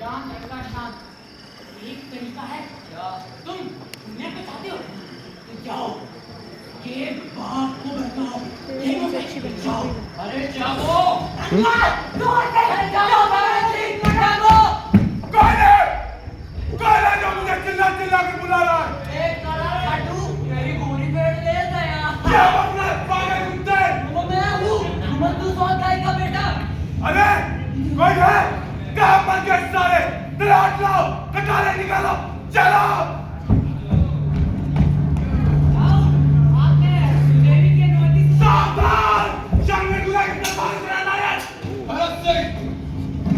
शांत लड़का शांत। एक तरीका है, क्या तुम सुनने को चाहते हो तो जाओ के बाप को बताओ, देखो अच्छी जाओ। अरे जाओ दूर से जाओ, जाओ। कौन है जो मुझे चिल्ला चिल्ला के बुला रहा है? एक काला खाटू मेरी गोली पेड़ ले गया। क्या मतलब पागल कुत्ते? वो मैं हूँ, मंदू सौदाई का बेटा। अरे कोई है? कहाँ मर गए सारे? तलाश लाओ, कटारे निकालो, चलो। सावधान! शर्मे दूल्हा के दरबार में रहना है। भरत सिंह,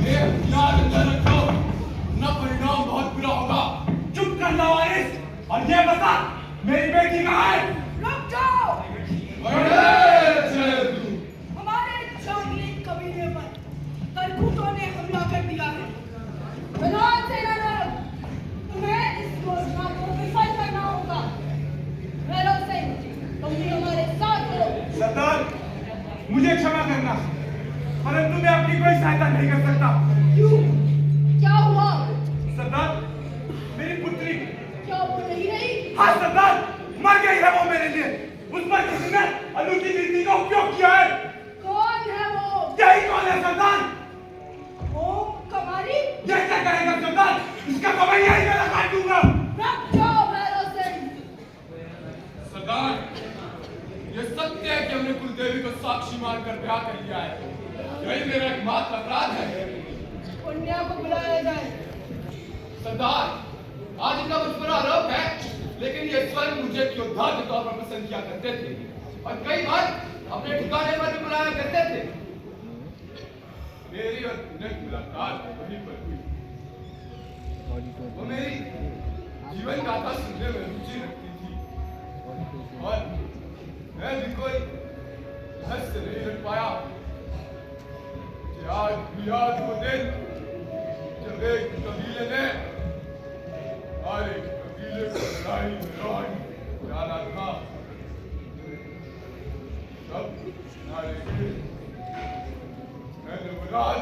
ये याद रखो, ना परिणाम बहुत बुरा होगा। चुप कर लावारिस, और ये बता मेरी बेटी कहाँ है? रुक जाओ। हमारे जंगली कबीले पर तरकुटों ने हमला कर दिया है। प्रधान सेनानायक, तुम्हें इस योजना को विफल करना होगा। भैरव सिंह, तुम भी हमारे साथ हो। सरदार, मुझे क्षमा करना, परंतु मैं अपनी कोई सहायता नहीं कर सकता। क्यों? क्या हुआ? सरदार, मेरी पुत्री। क्या वो नहीं रही? हाँ सरदार, मर गई है वो मेरे लिए। उस पर किसी ने अनुचित रीति का उपयोग किया है। कौन है वो? यही कौन है सरदार? ओम कमारी? ये क्या करेगा सरदार? इसका कमाई यही मैं काट दूंगा। रुक जाओ भैरव सिंह। सरदार, ये सत्य है कि हमने कुलदेवी को साक्षी मानकर ब्याह कर लिया है। यही मेरा एकमात्र अपराध है। पुण्या को बुलाया जाए। सरदार, आज इनका मुझ पर आरोप है, लेकिन ये स्वयं मुझे योद्धा के तौर पर पसंद किया करते थे और कई बार अपने ठिकाने पर भी बुलाया करते थे। मेरी और उन्हें मुलाकात वहीं पर हुई। वो मेरी जीवन गाथा सुनने में रुचि रखती थी और मैं भी कोई रहस्य नहीं रख पाया। आज भी याद वो दिन जब एक कबीले ने हमारे कबीले को लड़ाई में जाना था। तब हमारे मैंने मुराद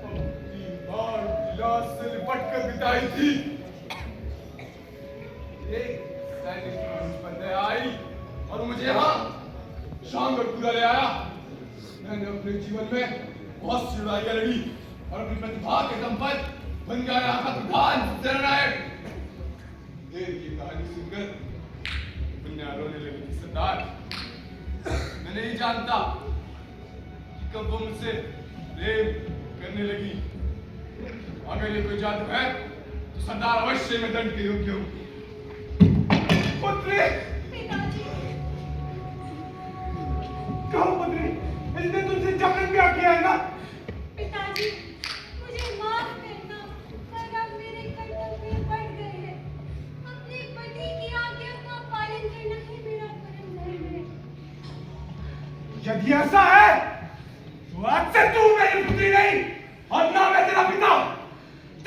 अपनी मार विलास से लिपट कर बिताई थी। एक सैनिक मुझ पर दया आई और मुझे यहाँ शाम और पूरा ले आया। मैंने अपने जीवन में बहुत सी लड़ाइयाँ लड़ी और अपनी प्रतिभा के दम पर बन गया यहाँ का प्रधान सेनानायक। ये कहानी सुनकर पुण्या रोने लगी थी। सरदार, मैं नहीं जानता कि कब वो मुझसे प्रेम करने लगी। अगर ये कोई जादू है तो सरदार अवश्य मैं दंड के योग्य हूँ। पुत्री! पिताजी। कहो पुत्री, इसने तुमसे जबरन ब्याह किया है ना? पिताजी, मुझे माफ करना, पर अब मेरे कर्तव्य बढ़ गए हैं। अपने पति की आज्ञा का पालन करना ही मेरा परम धर्म है। यदि ऐसा है तो आज से तू मेरी पुत्री नहीं और ना मैं तेरा पिता।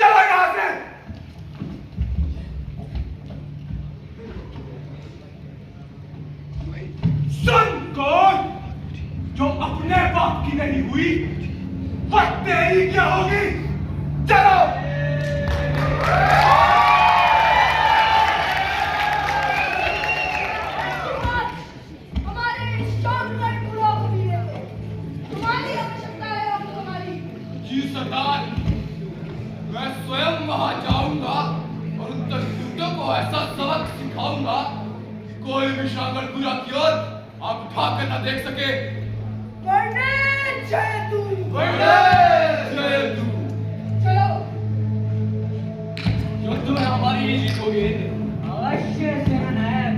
चलो यहाँ से। सुन कौन जो अपने बाप की नहीं हुई पर तेरी क्या होगी? चलो। हमारे शानदार बुलाओ कबीले को। तुम्हारी आवश्यकता है ओम कमारी। जी सरदार, मैं स्वयं वहां जाऊंगा और उन तरकूटों को ऐसा सबक सिखाऊंगा कि कोई भी शागर पूरा की ओर आप उठाकर न देख सके। वर्णन जयतु। चलो। युद्ध में हमारी ही जीत होगी। अवश्य सेनानायक।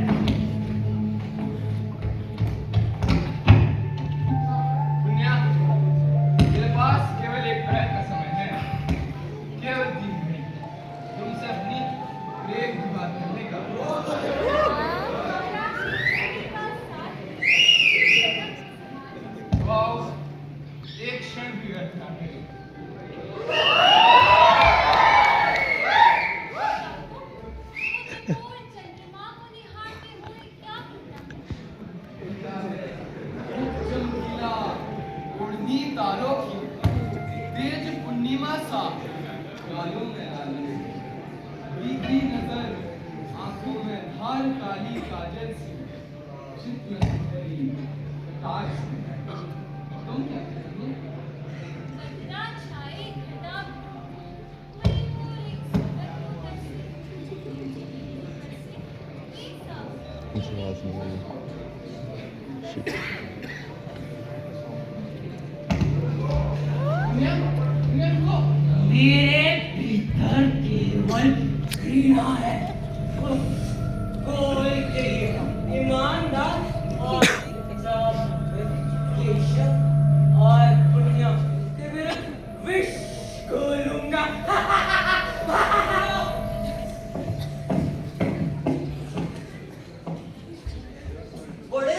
पुण्या, मेरे पास केवल एक पहर का समय है, केवल 3 घड़ी। तुमसे अपनी प्रेम की बात करने का। वाओ, एक क्षण भी व्यर्थ ना करें। बालों में आलू, बीती नजर आंखों में धार काली काजल सी, चित्र सुंदरी प्रकाश में। तुम क्या करेंगे? अंधेरा छाए घटा कोई और एक सुंदर होकर से एक साथ मेरे भीतर केवल घृणा है। कोई ईमानदार और केशव और पुण्य के विरुद्ध विष घोलूंगा। बड़े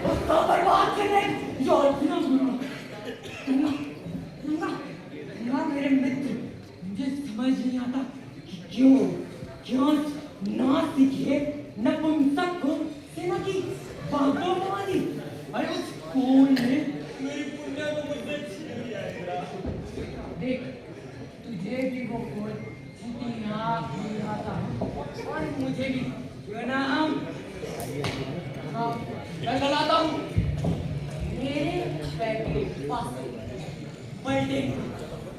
उसको बर्बाद करने मेरे मित्र, मुझे समझ नहीं आता कि क्यों ना सीखे नपुंसक को सेना की बातों में वाली। अरे उस कौन ने मेरी पुण्य को मुझसे छीन लिया है। देख, तुझे भी वो कौन छीनी आँख नहीं आता और मुझे भी क्यों ना हम मैं चलाता हूँ मेरे पैके पास पलटे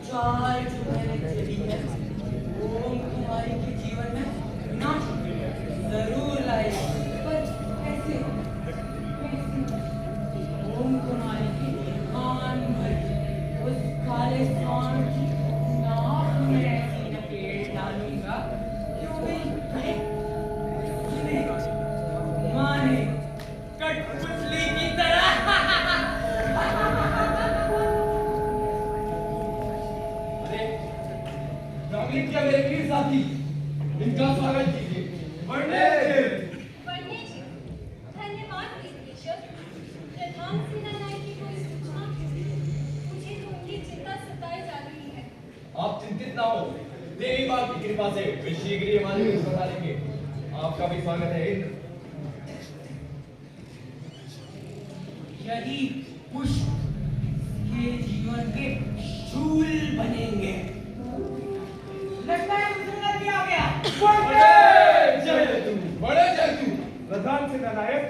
चार जो मैंने चली है ओम कुमारी के जीवन में ना जरूर लाए, पर कैसे ओम कुमारी के कान भर उस काले सांड की नाक में ऐसी लपेट डालूंगा क्यों नहीं कहे माने कठपुतली की तरह। क्या मेरे प्रिय साथी, इनका स्वागत कीजिए। पंडित जी, धन्यवाद केशव। प्रधान सेनानायक की कोई सूचना? मुझे तो उनकी चिंता सताए जा रही है। आप चिंतित ना हो, देवी मां की कृपा से वे शीघ्र ही हमारे बीच बता देंगे। आपका भी स्वागत है इंद्र। यही पुष्प के जीवन के शूल बनेंगे। लगता है मुझे लग आ गया। बड़े जयतु प्रधान सेनानायक,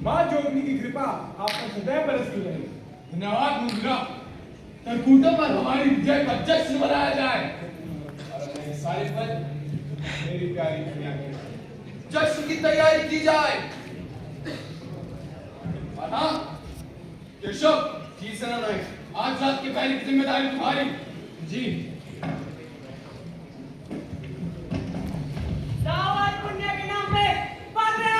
मां जोगनी की कृपा आप पर सदैव बरसती रहे। धन्यवाद मुद्रा। तरकुटों पर हमारी विजय का जश्न मनाया जाए और अपने सारे पद मेरी प्यारी कन्या के जश्न की तैयारी की जाए। और हाँ केशव जी सेनानायक। आज रात के पहले की जिम्मेदारी तुम्हारी। जी। दावत पुण्य के नाम पे पगड़ा।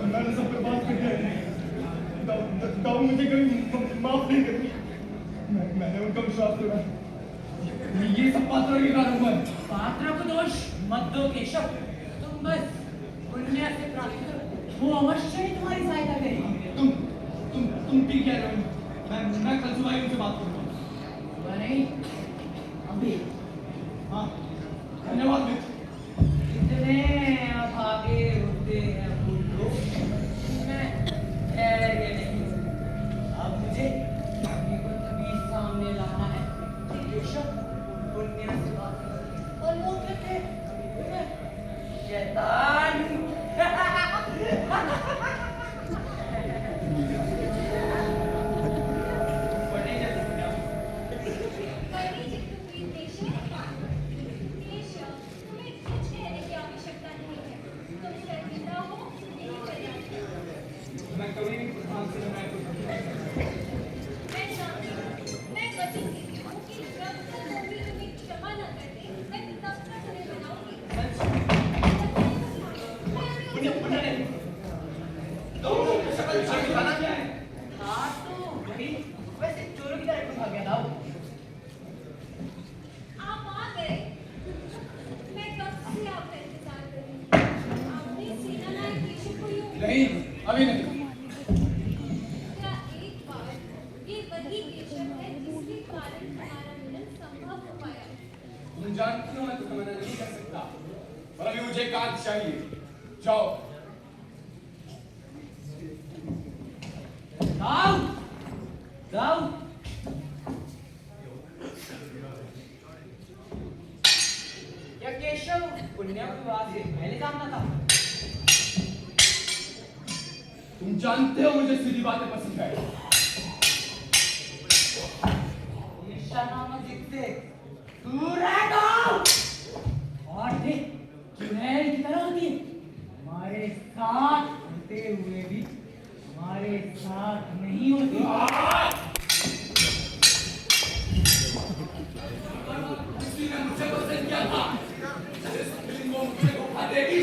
मैंने सब बर्बाद कर दिया। दाऊ मुझे कभी माफ नहीं करती। मैंने उनका विश्वास तोड़ा। ये सब पात्रों के कारण हुआ है। पात्रों को दोष मत दो केशव, तुम बस पुण्य से प्राप्त करो, वो अवश्य ही तुम्हारी सहायता करेगी। तुम ठीक कह रहे हो। मैं कल सुबह उनसे बात करूंगा। नहीं अभी। हाँ धन्यवाद मित्र। इतने अभागे होते हैं लोग, मैं ठहर के नहीं। अब मुझे अभी को तभी सामने लाना है कि केशव उठने तो शक्ल विचार दिखाना क्या है? हाँ तो वही वैसे चोरों की तरह भाग गया था वो। आप आ गए। मैं कब से आपका इंतजार कर रही हूँ। आपने सेनानायक केशव को यूं नहीं, अभी नहीं। क्या एक बार ये वही केशव है जिसके कारण हमारा मिलन संभव हो पाया। तुम जानती हो मैं तुम्हें मना नहीं कर सकता, पर अभी मुझे कांच चाहिए। जाओ। जाओ जाओ। क्या केशव पुण्य विवाह से पहले जानता था? तुम जानते हो मुझे सीधी बातें पसंद है। ईर्ष्या नामक जिससे दूर रह जाओ। और देख चुड़ैल की तरह होती है। हमारे साथ होते हुए भी हमारे साथ नहीं होती। किसी ने मुझे पसंद किया था, जिस दिन वो मुझे धोखा देगी,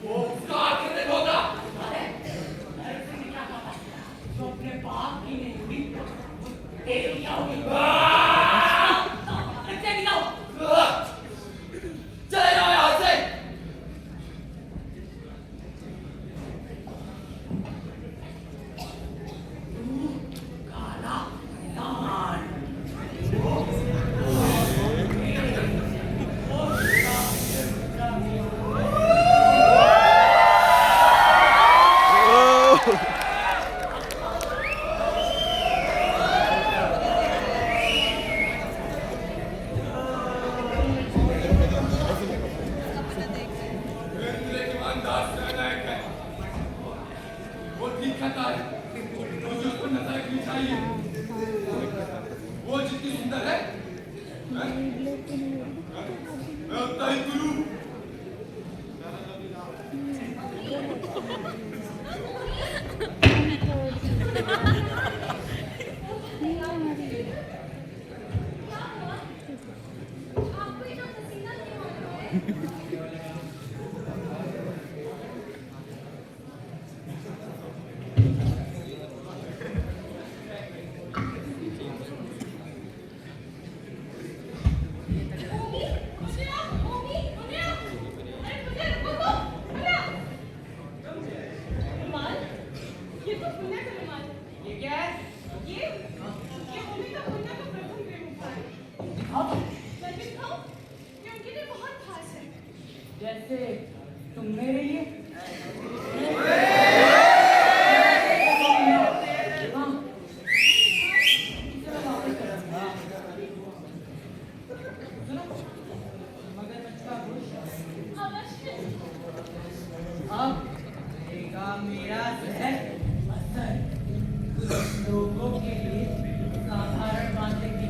वो उसका आखिर होगा। जो अपने बाप की नहीं हुई वो तेरी क्या होगी? चले जाओ। चले जाओ यहाँ से। काला दान। वीरेंद्र एक ईमानदार सेनानायक है। वो ठीक कहता है, मुझे उस पर नजर रखनी चाहिए। वो जितनी सुंदर है, मैं उतना ही गुरु। क्या हुआ? आपको इतना पसीना क्यों आ रहा है? ये क्या है? दिखाओ जैसे तुम मेरे लिए। हाँ, इसे वापस कर दूंगा। सुनो, मगरमच्छ का गोश्त अब देगा मेरा जहर असर। कुछ लोगों के लिए साधारण बातें की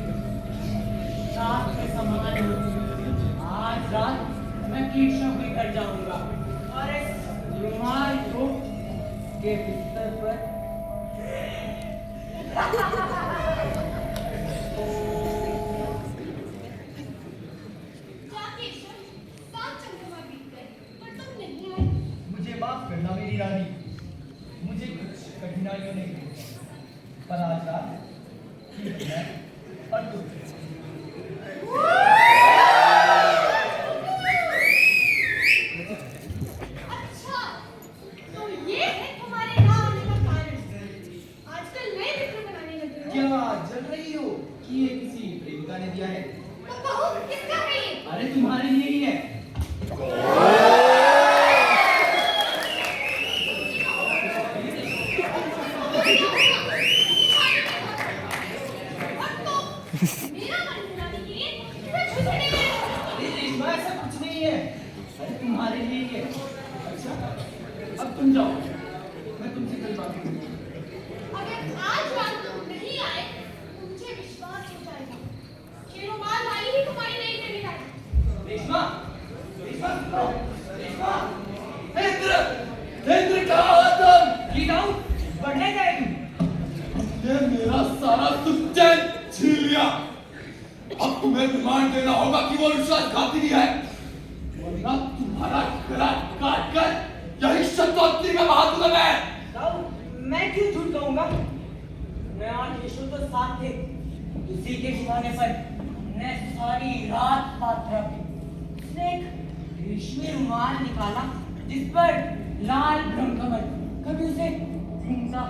रात के समान होती हैं। आज रात मैं केशव के घर जाऊंगा और इस रुमाल को के बिस्तर पर मुझे माफ करना मेरी रानी, मुझे कुछ कठिनाइयों ने घेरा, पर आज रात ठीक है और तुम। क्या जल रही हो कि ये किसी प्रेमिका ने दिया है? अरे तुम्हारे लिए ही है। अरे रेशमा ऐसा कुछ नहीं है। अरे तुम्हारे लिए ही है। अच्छा अब तुम जाओ, मैं तुमसे कल बात करूंगा। अगर आज रात तुम नहीं आए तो मुझे विश्वास हो जाएगा कि रुमाल वाली ही तुम्हारी नई प्रेमिका है। रेशमा, रेशमा सुनो, रेशमा। इंद्र, इंद्र कहाँ हो तुम? ये जाओ, बढ़ने जाए तुम। ये मेरा सारा सुख चैन छीन लिया। अब तुम्हें रिमांड देना होगा कि वो विश्वासघाती है, वरना तुम्हारा गला काट कर यही शतोत्तरी में बहा दूंगा मैं। दाऊ, मैं क्यों झूठ कहूंगा? मैं और केशव तो साथ थे। उसी के बहाने पर हमने सारी रात बात रखी। उसने एक रेशमी रुमाल निकाला जिस पर लाल ब्रह्मकमल, कभी उसे घूमता,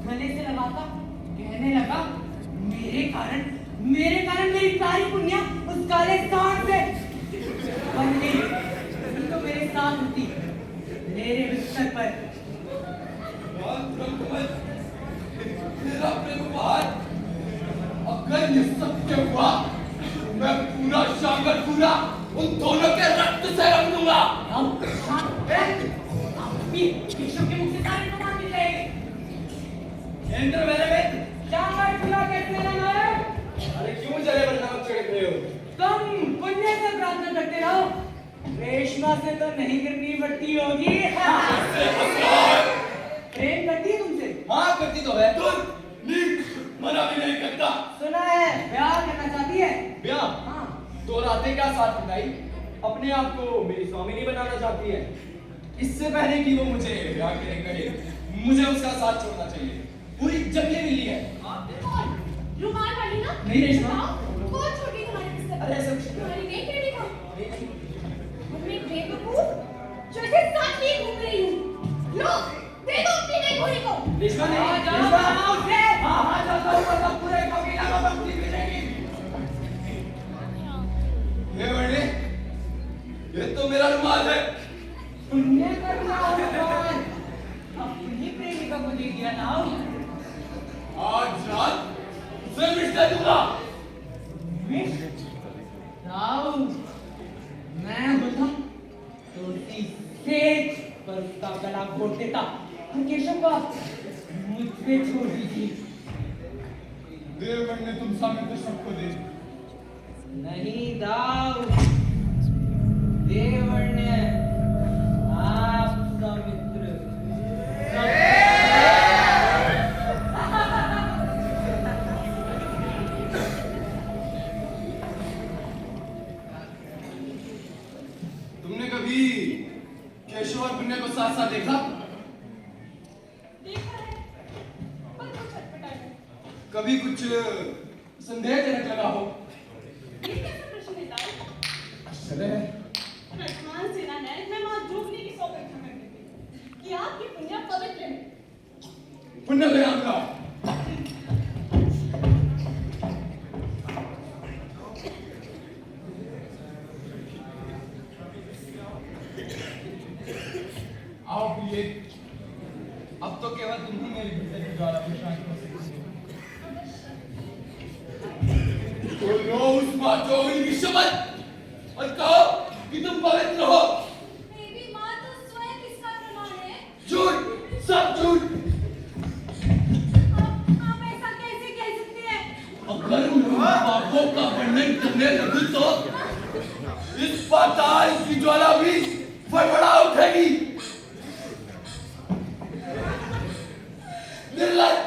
गले से लगाता, कहने लगा मेरे कारण मेरी सारी पुण्या उस काले सांड से बन गई। तो मेरे साथ होती मेरे बिस्तर पर। मेरा प्रेमवाद, अगर ये सत्य हुआ मैं पूरा शांगर पूरा उन दोनों के रक्त से रंग दूंगा। केशव के मुख से सारे प्रमाण मिल जाएंगे। इंद्र मेरे मित्र, शांगर पूरा कैसे रंगाए? अरे क्यों जले पर नमक छिड़क रहे हो? तुम पुण्य से प्रार्थना करते रहो, रेशमा से तो नहीं करनी पड़ती होगी। प्रेम करती है तुमसे? हाँ करती तो है। तुम नीच मना भी नहीं करता। सुना है ब्याह करना चाहती है। ब्याह? हाँ। तो रातें क्या साथ बिताई, अपने आप को मेरी स्वामिनी बनाना चाहती है। इससे पहले कि वो मुझे ब्याह के लिए कहे, मुझे उसका साथ छोड़ना चाहिए। पूरी जंगली मिली है। रुमाल वाली ना? नहीं रेशमा। कौन छोटी तुम्हारे बिस्तर पर? अरे ऐसा कुछ तुम्हारी नहीं बेटी को? मम्मी बेवकूफ, जो इसे साथ लिए घूम रही हूँ। लो, दे दो अपनी नई घोड़ी को। रेशमा नहीं, हाँ, जाओ, रेशमा। जाओ, उसे। हाँ जाता हूँ, मतलब पूरे कबीला में बंदी मिलेगी। ये बड़े, ये तो मेरा रुमाल है। पुण्य करना होगा। अपनी प्रेमिका को दे दिया ना। आज रात उसे मिटा दूंगा। राव, मैं बोलता तो उसी सेज पर उसका गला घोट देता और केशव को मुझ पे छोड़ दीजिए। देवगण ने तुम सामने सबको दे। नहीं दाव, देवगण ने आपका मित्र तुमने कभी केशव और पुण्य को साथ साथ देखा? देखा है, पर कुछ अटपटा है। कभी कुछ संदेहजनक लगा हो? ये कैसा प्रश्न है दाऊ? आश्चर्य है। वर्तमान सेनानायक मैं मां जोगनी की सौ कथा करती थी कि आपकी पुण्य पवित्र है। पुण्य को याद लाओ। आओ प्रिय, अब तो केवल तुम ही मेरी भीतर के द्वारा परेशान कर सकते हो। तो लो उस मां जोगनी की शपथ और कहो कि तुम पवित्र हो। मेरी मां तो स्वयं इसका प्रमाण है। झूठ, सब झूठ। आप ऐसा कैसे कह सकते हैं? अगर उन पापों का वर्णन करने लगूं तो इस पाताल की ज्वाला भी फड़फड़ा उठेगी। निर्लज्ज,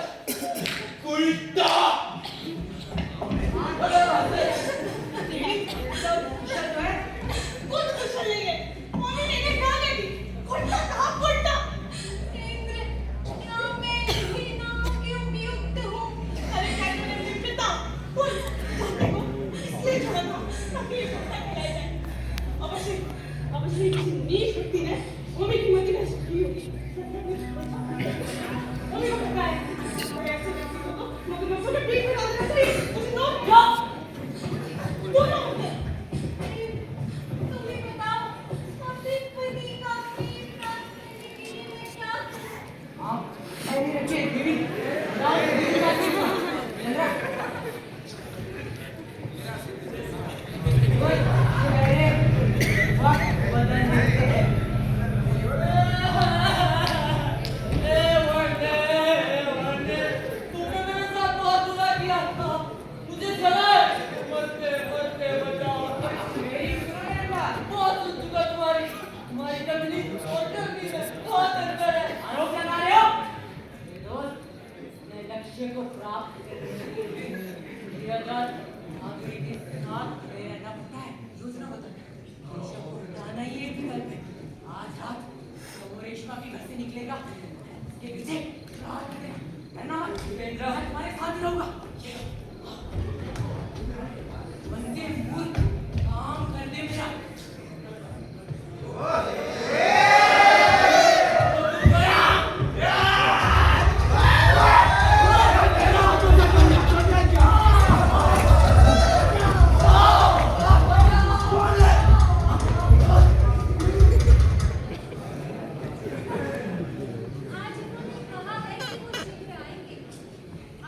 उल्टा। कुछ कुशल नहीं है। उन्होंने मेरे गाने दी। उल्टा कहा उल्टा। इंद्र, क्या मैं इन्हीं नामों की उपयुक्त हूँ? अरे क्या मैंने अपने पिता उन छोटे को इसलिए छोड़ा था ताकि ये छोटा खिलाया जाए। अवश्य किसी नीच व्यक्ति ने मम्मी की मति नष्ट की होगी। मम्मी को पता है कोई ऐसे व्यक्ति को तो मगरमच्छों के पेट में डाल देना चाहिए। उसे दो जाओ। दोनों होते हैं। तुम्हें बताओ, अपने पति का प्रेम प्राप्त करने के लिए मैं क्या करूं? आप ऐसे रखिए देवी। राव, देवी का चीमा। चंद्रा। कोई सवेरे वक्त बदल देते हैं। तुमने मेरे साथ बहुत बुरा किया था। मुझे जला है। मरते मरते बचाओ। मेरी सुनो बात। बहुत सुन चुका तुम्हारी कमली और करनी में बहुत अंतर है। आरोप लगा रहे हो? मेरे दोस्त, अपने लक्ष्य को प्राप्त करने के लिए आखिरी के साथ मेरा न पता है, योजना बता। केशव को बताना ही एक विकल्प है। आज रात सवेरे रेशमा के घर से निकलेगा उसके पीछे रात में मैं ना जितेंद्र मैं तुम्हारे साथ ही रहूंगा बंदे मूर्ख काम कर दे मेरा आज उन्होंने कहा है कि वो शीघ्र आएंगे।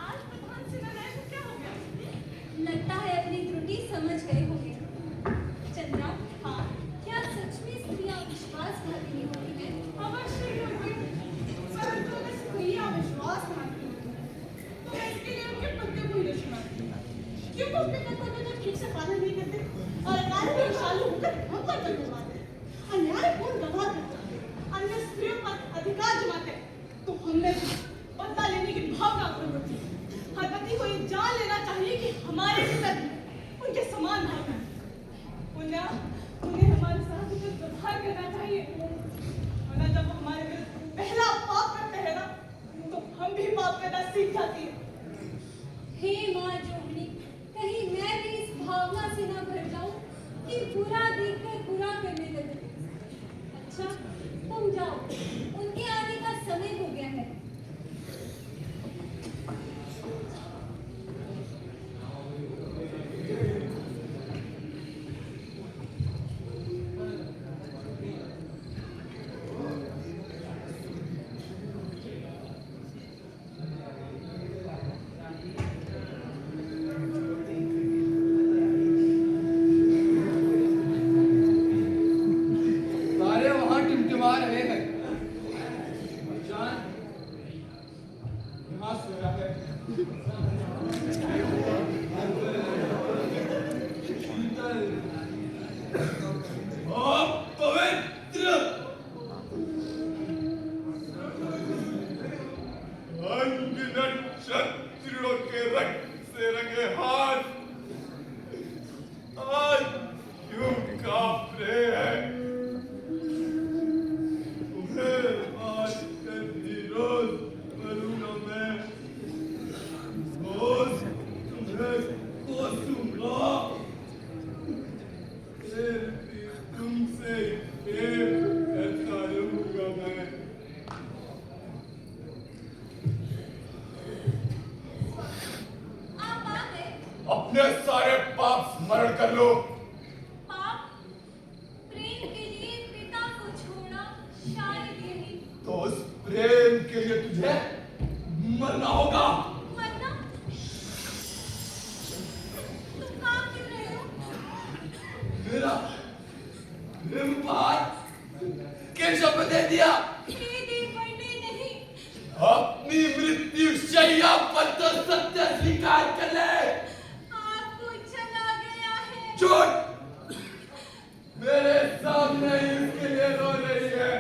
आज प्रधान सेनानायक को क्या हो गया? लगता है अपनी त्रुटि समझ गए होंगे। चंद्रा, हाँ, क्या सच में स्त्रियां विश्वासघातिनी होती हैं? अवश्य ही होगी, परंतु अगर स्त्रियां विश्वास न करती तो मैं इसके लिए उनके पत्ते को ही नहीं सुनाती। क्यों वो अपने कर्तव्य का ठीक से पालन नहीं करते और अकाल में विशालु होकर हम पर करने वाले अन्यायपूर्ण व्यवहार करते हैं, अन्य स्त्रियों पर अधिकार जमाते हैं, तो हमने भी बदला लेने की भावना उत्पन्न होती है। हर पति को ये जान लेना चाहिए कि हमारे भीतर उनके समान भावना है। उन्हें हमारे साथ उचित व्यवहार करना चाहिए, वरना जब वो हमारे विरुद्ध पहला पाप करते हैं ना, तो हम भी पाप करना सीख जाती है। हे माँ जोगनी, कहीं मैं भी इस भावना से न भर जाऊं कि बुरा देखकर बुरा करने लगे। अच्छा, तुम जाओ, उनके आने का समय हो गया है। सारे वहां टिमटिमा रहे हैं जान यहाँ सो रहा है शीतल ओ पवित्र नक्षत्रों के रक्त से रंगे हाथ आज क्यों कांप रहे हैं रोज मरूंगा मैं रोज तुम्हें कोसूंगा फिर भी तुमसे प्रेम करता रहूंगा मैं आप आ गए। अपने सारे पाप स्मरण कर लो पाप, प्रेम के लिए पिता को छोड़ा, शायद यही। तो उस प्रेम के लिए तुझे मरना होगा मरना? तुम काम क्यों रहे हो? मेरा प्रेम उपहार केशव दे दिया हे देवर्षि नहीं। अपनी मृत्यु शैया पर तो सत्य स्वीकार कर ले आपको चला गया है। झूठ मेरे सामने ही उसके लिए रो रही है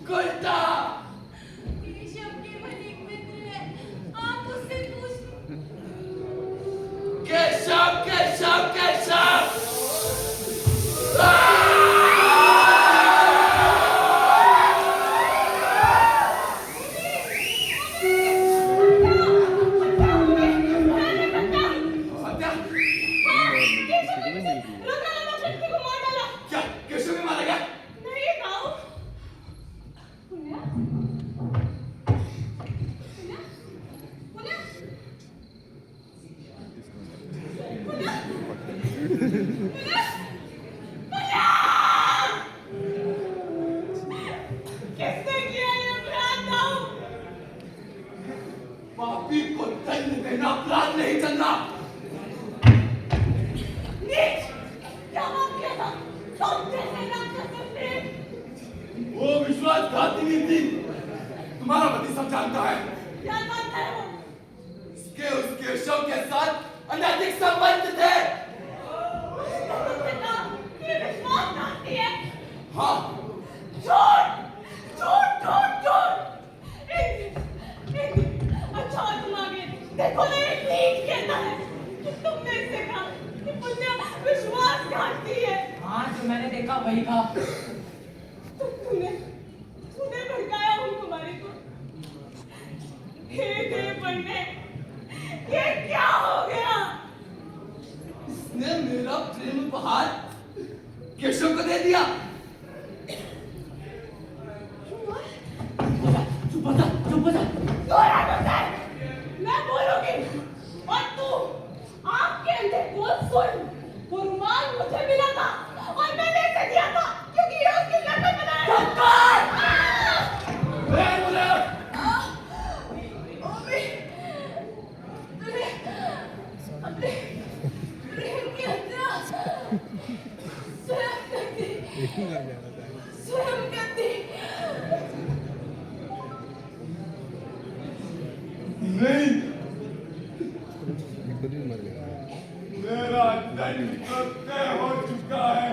कुलटा केशव केवल एक मित्र है, आप उससे पूछ। केशव केशव केशव हत्या क्या केशव भी मारा गया किसने किया ये अपराध दाऊ? पापी को दंड देना अपराध नहीं चलना नीच! क्या बात किया था? तुम जैसे राक्षस ने वो विश्वासघातिनी थी तुम्हारा पति सब जानता है क्या जानता है वो? इसके उसके शव के साथ अनैतिक संबंध थे उसने तुमसे कहा कि विश्वासघाती है। हाँ झूठ! झूठ! झूठ! झूठ! अच्छा तुम आगे देखो ना ये नीच कहता है कि तुमने इससे कहा कि पुण्य विश्वासघाती है। हाँ जो मैंने देखा वही कहा तूने जीवन में ये क्या हो गया? इसने मेरा प्रेम उपहार केशव को दे दिया। चुप हो जा, चुप हो जा। दोहरा मुझसे, मैं बोलूंगी और तू आपके अंदर बोल सुन। वो रुमाल मुझे मिला था और मैंने इसे दिया था क्योंकि ये उसकी नकल बनाया था। अम्मी, तूने अपने प्रेम की हत्या स्वयं कर दी, स्वयं कर दी। नहीं, मेरा दंड तो तय हो चुका है।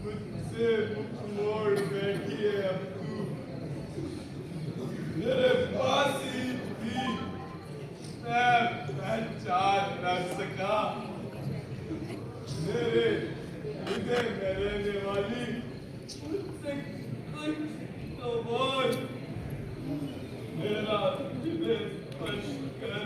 मुझसे मुख मोड़ बैठी है अब तू। मेरे पास ही थी, मैं पहचान न सका। मेरे हृदय में रहने वाली मुझसे कुछ तो बोल। मेरा हृदय स्पर्श कर